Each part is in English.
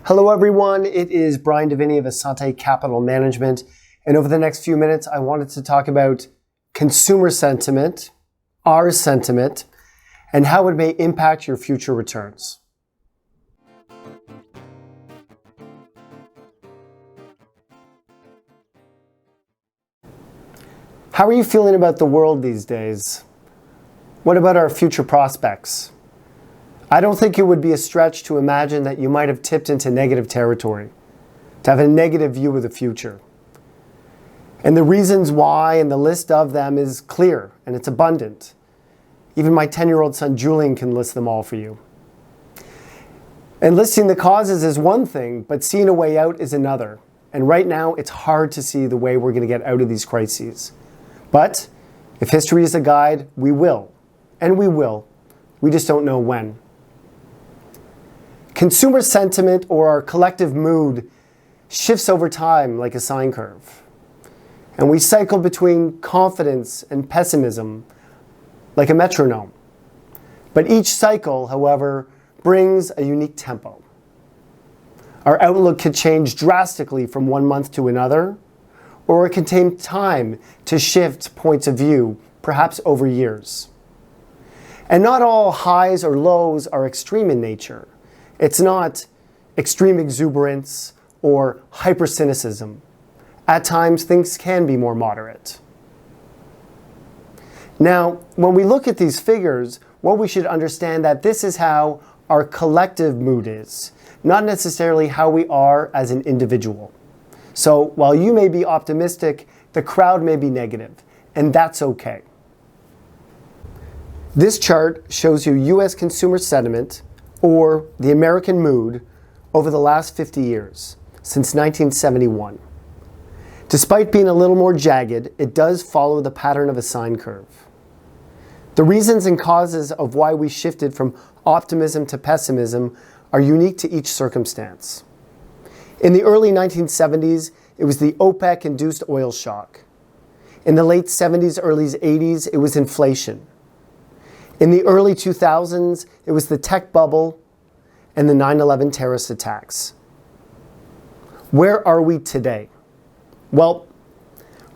Hello everyone, it is Bryan of Asante Capital Management, and over the next few minutes I wanted to talk about consumer sentiment, our sentiment, and how it may impact your future returns. How are you feeling about the world these days? What about our future prospects? I don't think it would be a stretch to imagine that you might have tipped into negative territory, to have a negative view of the future. And the reasons why and the list of them is clear and it's abundant. Even my 10-year-old son Julian can list them all for you. And listing the causes is one thing, but seeing a way out is another. And right now it's hard to see the way we're going to get out of these crises. But if history is a guide, we will. And we will. We just don't know when. Consumer sentiment, or our collective mood, shifts over time like a sine curve. And we cycle between confidence and pessimism like a metronome. But each cycle, however, brings a unique tempo. Our outlook could change drastically from one month to another, or it can take time to shift points of view, perhaps over years. And not all highs or lows are extreme in nature. It's not extreme exuberance or hypercynicism. At times, things can be more moderate. Now, when we look at these figures, what we should understand that this is how our collective mood is, not necessarily how we are as an individual. So while you may be optimistic, the crowd may be negative, and that's okay. This chart shows you U.S. consumer sentiment, or the American mood, over the last 50 years, since 1971. Despite being a little more jagged, it does follow the pattern of a sine curve. The reasons and causes of why we shifted from optimism to pessimism are unique to each circumstance. In the early 1970s, it was the OPEC-induced oil shock. In the late 70s, early 80s, it was inflation. In the early 2000s, it was the tech bubble and the 9/11 terrorist attacks. Where are we today? Well,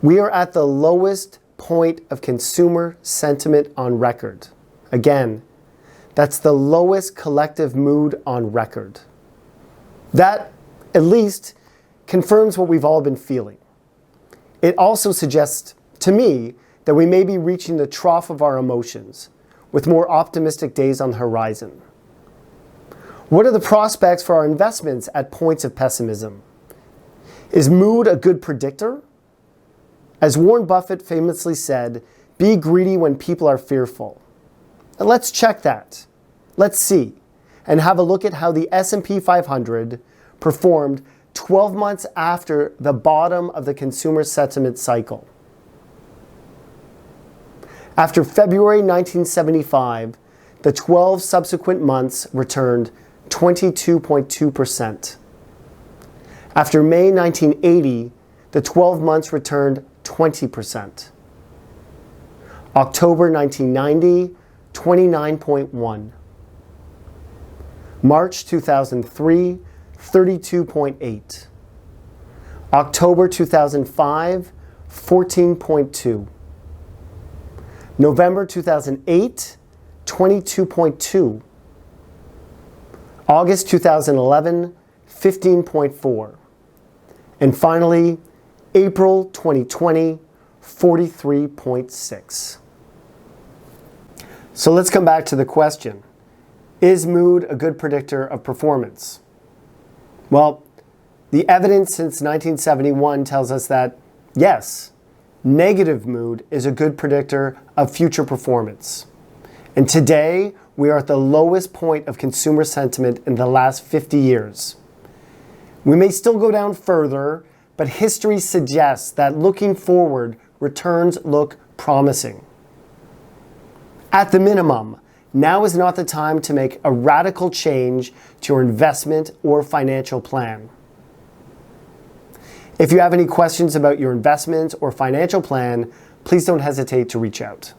we are at the lowest point of consumer sentiment on record. Again, that's the lowest collective mood on record. That, at least, confirms what we've all been feeling. It also suggests, to me, that we may be reaching the trough of our emotions, with more optimistic days on the horizon. What are the prospects for our investments at points of pessimism? Is mood a good predictor? As Warren Buffett famously said, be greedy when people are fearful. And let's check that. Let's see, and have a look at how the S&P 500 performed 12 months after the bottom of the consumer sentiment cycle. After February 1975, the 12 subsequent months returned 22.2%. After May 1980, the 12 months returned 20%. October 1990, 29.1%. March 2003, 32.8%. October 2005, 14.2%. November 2008, 22.2%. August 2011, 15.4%. And finally, April 2020, 43.6%. So let's come back to the question. Is mood a good predictor of performance? Well, the evidence since 1971 tells us that, yes, negative mood is a good predictor of future performance. And today, we are at the lowest point of consumer sentiment in the last 50 years. We may still go down further, but history suggests that looking forward, returns look promising. At the minimum, now is not the time to make a radical change to your investment or financial plan. If you have any questions about your investment or financial plan, please don't hesitate to reach out.